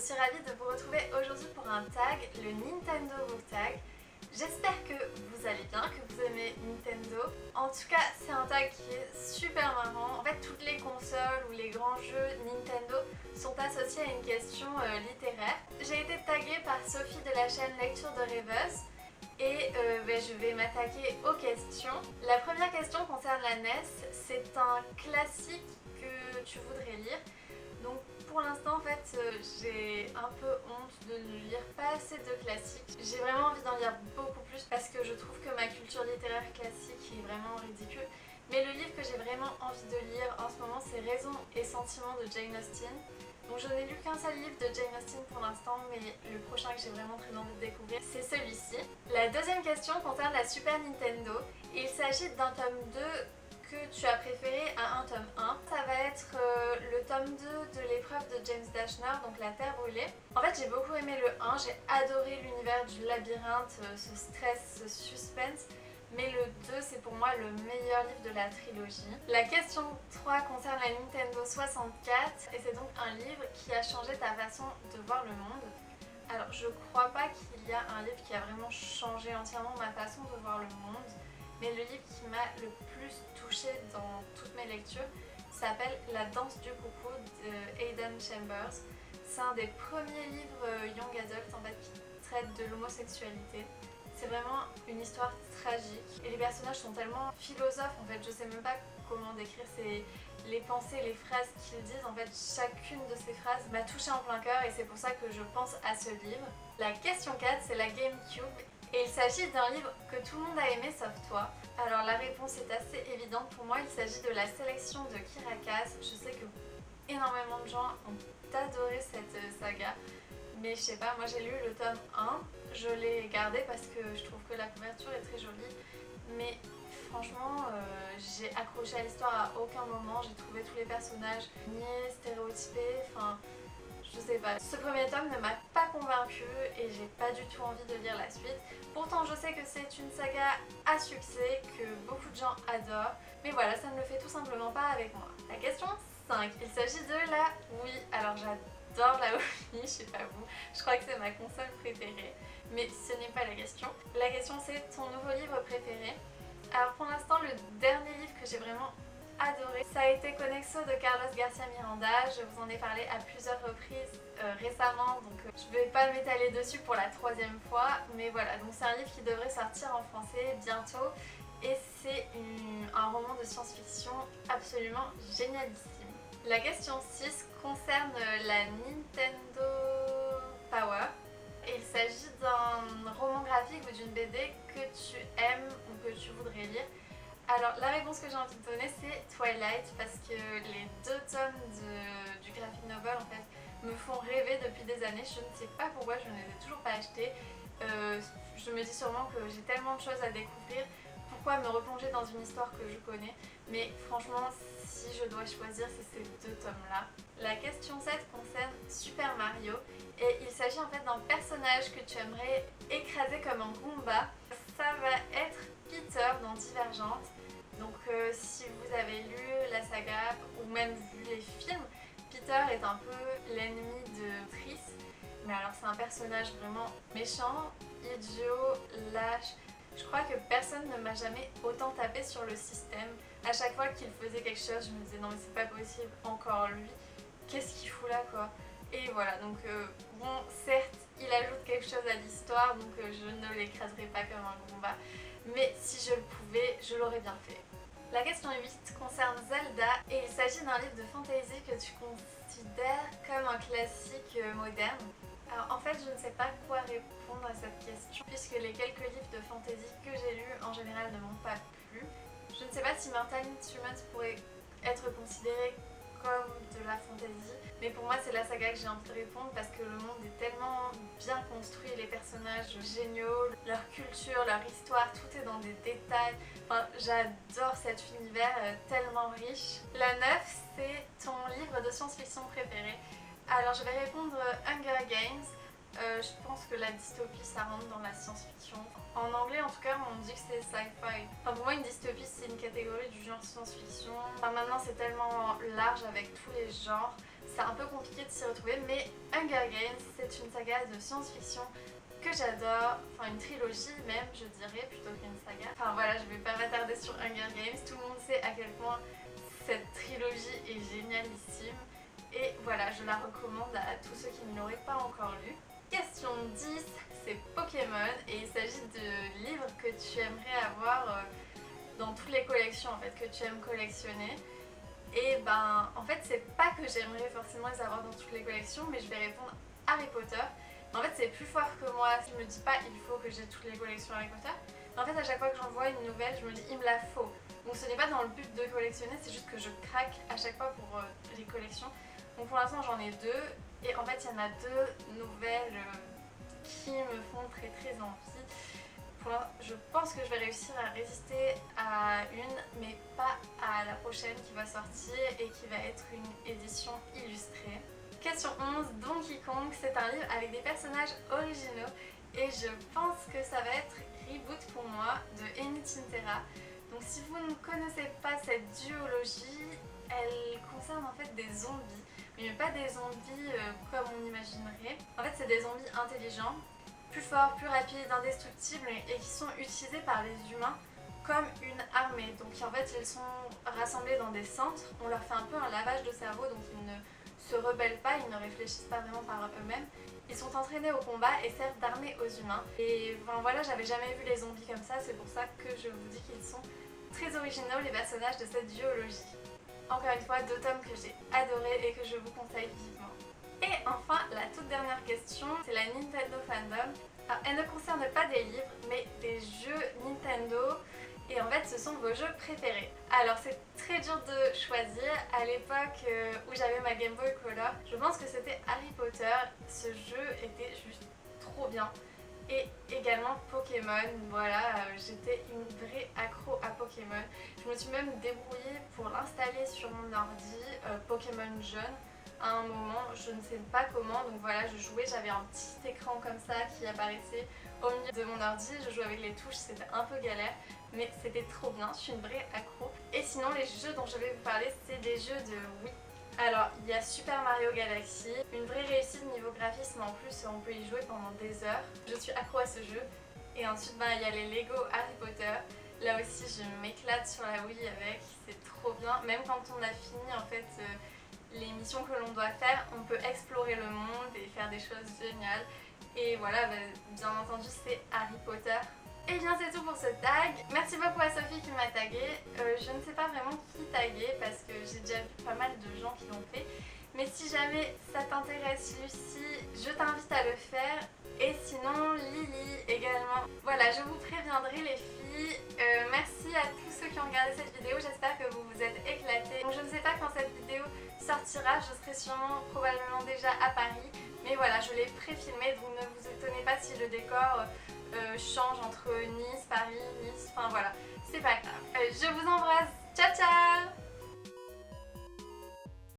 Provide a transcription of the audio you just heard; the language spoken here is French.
suis ravie de vous retrouver aujourd'hui pour un tag, le Nintendo Book Tag. J'espère que vous allez bien, que vous aimez Nintendo. En tout cas, c'est un tag qui est super marrant. En fait, toutes les consoles ou les grands jeux Nintendo sont associés à une question littéraire. J'ai été taguée par Sophie de la chaîne Lecture de Rêveuse et je vais m'attaquer aux questions. La première question concerne la NES. C'est un classique que tu voudrais lire. Donc pour l'instant en fait j'ai un peu honte de ne lire pas assez de classiques. J'ai vraiment envie d'en lire beaucoup plus parce que je trouve que ma culture littéraire classique est vraiment ridicule. Mais le livre que j'ai vraiment envie de lire en ce moment c'est Raison et Sentiments de Jane Austen. Donc je n'ai lu qu'un seul livre de Jane Austen pour l'instant, mais le prochain que j'ai vraiment très envie de découvrir c'est celui-ci. La deuxième question concerne la Super Nintendo. Il s'agit d'un tome 2 que tu as préféré à un tome 1. Ça va être le tome 2 de l'épreuve de James Dashner, donc La Terre brûlée. En fait j'ai beaucoup aimé le 1, j'ai adoré l'univers du labyrinthe, ce stress, ce suspense. Mais le 2 c'est pour moi le meilleur livre de la trilogie. La question 3 concerne la Nintendo 64 et c'est donc un livre qui a changé ta façon de voir le monde. Alors je crois pas qu'il y a un livre qui a vraiment changé entièrement ma façon de voir le monde. Mais le livre qui m'a le plus touchée dans toutes mes lectures s'appelle La danse du coucou de Aidan Chambers. C'est un des premiers livres young adult en fait, qui traite de l'homosexualité. C'est vraiment une histoire tragique et les personnages sont tellement philosophes en fait, je sais même pas comment décrire les pensées, les phrases qu'ils disent. En fait, chacune de ces phrases m'a touchée en plein cœur et c'est pour ça que je pense à ce livre. La question 4 c'est la GameCube. Et il s'agit d'un livre que tout le monde a aimé sauf toi. Alors la réponse est assez évidente pour moi, il s'agit de La sélection de Kirakas. Je sais que énormément de gens ont adoré cette saga, mais je sais pas, moi j'ai lu le tome 1, je l'ai gardé parce que je trouve que la couverture est très jolie, mais franchement j'ai accroché à l'histoire à aucun moment, j'ai trouvé tous les personnages niais, stéréotypés, enfin... Je sais pas, ce premier tome ne m'a pas convaincue et j'ai pas du tout envie de lire la suite. Pourtant je sais que c'est une saga à succès, que beaucoup de gens adorent, mais voilà, ça ne le fait tout simplement pas avec moi. La question 5, il s'agit de la Wii. Alors j'adore la Wii, je sais pas vous, je crois que c'est ma console préférée, mais ce n'est pas la question. La question c'est ton nouveau livre préféré. Alors pour l'instant le dernier livre que j'ai vraiment adoré, ça a été Conexo de Carlos Garcia Miranda. Je vous en ai parlé à plusieurs reprises récemment, donc je vais pas m'étaler dessus pour la troisième fois, mais voilà, donc c'est un livre qui devrait sortir en français bientôt et c'est un roman de science-fiction absolument génialissime. La question 6 concerne la Nintendo Power. Et il s'agit d'un roman graphique ou d'une BD que tu aimes ou que tu voudrais lire. Alors la réponse que j'ai envie de donner c'est Twilight parce que les deux tomes du graphic novel en fait me font rêver depuis des années. Je ne sais pas pourquoi je ne les ai toujours pas achetés. Je me dis sûrement que j'ai tellement de choses à découvrir. Pourquoi me replonger dans une histoire que je connais? Mais franchement si je dois choisir c'est ces deux tomes là. La question 7 concerne Super Mario et il s'agit en fait d'un personnage que tu aimerais écraser comme un Goomba. Ça va être Peter dans Divergente. Donc si vous avez lu la saga ou même vu les films, Peter est un peu l'ennemi de Tris. Mais alors c'est un personnage vraiment méchant, idiot, lâche. Je crois que personne ne m'a jamais autant tapé sur le système. À chaque fois qu'il faisait quelque chose, je me disais non mais c'est pas possible, encore lui, qu'est-ce qu'il fout là quoi? Et voilà, donc bon, certes, il ajoute quelque chose à l'histoire, donc je ne l'écraserai pas comme un Goomba, mais si je le pouvais, je l'aurais bien fait. La question 8 concerne Zelda et il s'agit d'un livre de fantasy que tu considères comme un classique moderne. Alors en fait, je ne sais pas quoi répondre à cette question puisque les quelques livres de fantasy que j'ai lus en général ne m'ont pas plu. Je ne sais pas si Mortal Instruments pourrait être considéré comme de la fantasy, mais pour moi c'est la saga que j'ai envie de répondre parce que le monde est tellement bien construit, les personnages géniaux, leur culture, leur histoire, tout est dans des détails. Enfin, j'adore cet univers tellement riche. La 9 c'est ton livre de science-fiction préféré. Alors je vais répondre Hunger Games. Je pense que la dystopie ça rentre dans la science-fiction. En anglais en tout cas on dit que c'est sci-fi. Enfin, pour moi une dystopie c'est une catégorie du genre science-fiction. Enfin, maintenant c'est tellement large avec tous les genres. c'est un peu compliqué de s'y retrouver, mais Hunger Games, c'est une saga de science-fiction que j'adore, enfin une trilogie même je dirais plutôt qu'une saga. Enfin voilà, je vais pas m'attarder sur Hunger Games, tout le monde sait à quel point cette trilogie est génialissime et voilà, je la recommande à tous ceux qui ne l'auraient pas encore lu. Question 10, c'est Pokémon et il s'agit de livres que tu aimerais avoir dans toutes les collections en fait, que tu aimes collectionner. Et ben en fait c'est pas que j'aimerais forcément les avoir dans toutes les collections, mais je vais répondre Harry Potter. En fait c'est plus fort que moi, je me dis pas il faut que j'ai toutes les collections Harry Potter. Mais en fait à chaque fois que j'en vois une nouvelle, je me dis il me la faut. Donc ce n'est pas dans le but de collectionner, c'est juste que je craque à chaque fois pour les collections. Donc pour l'instant j'en ai deux et en fait il y en a deux nouvelles qui me font très très envie. Je pense que je vais réussir à résister à une, mais pas à la prochaine qui va sortir et qui va être une édition illustrée. Question 11, Donkey Kong, c'est un livre avec des personnages originaux et je pense que ça va être Reboot pour moi de Amy Tintera. Donc si vous ne connaissez pas cette duologie, elle concerne en fait des zombies, mais pas des zombies comme on imaginerait. En fait c'est des zombies intelligents, plus forts, plus rapides, indestructibles et qui sont utilisés par les humains comme une armée. Donc en fait ils sont rassemblés dans des centres, on leur fait un peu un lavage de cerveau donc ils ne se rebellent pas, ils ne réfléchissent pas vraiment par eux-mêmes. Ils sont entraînés au combat et servent d'armée aux humains. Et enfin, voilà, j'avais jamais vu les zombies comme ça, c'est pour ça que je vous dis qu'ils sont très originaux les personnages de cette duologie. Encore une fois, deux tomes que j'ai adorés et que je vous conseille vivement. Et enfin, la toute dernière question, c'est la Nintendo Fandom. Alors, elle ne concerne pas des livres, mais des jeux Nintendo. Et en fait, ce sont vos jeux préférés. Alors, c'est très dur de choisir. À l'époque où j'avais ma Game Boy Color, je pense que c'était Harry Potter. Ce jeu était juste trop bien. Et également Pokémon, voilà, j'étais une vraie accro à Pokémon. Je me suis même débrouillée pour l'installer sur mon ordi, Pokémon jaune. À un moment, je ne sais pas comment, donc voilà, je jouais, j'avais un petit écran comme ça qui apparaissait au milieu de mon ordi, je jouais avec les touches, c'était un peu galère, mais c'était trop bien, je suis une vraie accro. Et sinon, les jeux dont je vais vous parler, c'est des jeux de Wii. Alors, il y a Super Mario Galaxy, une vraie réussite niveau graphisme, en plus on peut y jouer pendant des heures. Je suis accro à ce jeu. Et ensuite, il y a les Lego Harry Potter. Là aussi, je m'éclate sur la Wii avec, c'est trop bien. Même quand on a fini en fait les missions que l'on doit faire, on peut explorer le monde et faire des choses géniales. Et voilà, bien entendu, c'est Harry Potter. Et bien c'est tout pour ce tag. Merci beaucoup à Sophie qui m'a tagué. Je ne sais pas vraiment qui taguer parce que j'ai déjà vu pas mal de gens qui l'ont fait. Mais si jamais ça t'intéresse Lucie, je t'invite à le faire. Et sinon Lily également. Voilà, je vous préviendrai les filles. Merci à tous ceux qui ont regardé cette vidéo. J'espère que vous vous êtes éclatés. Donc je ne sais pas quand cette vidéo sortira. Je serai sûrement probablement déjà à Paris. Mais voilà, je l'ai pré-filmé. Donc ne vous étonnez pas si le décor change entre Nice, Paris, Nice. Enfin voilà, c'est pas grave. Je vous embrasse. Ciao ciao!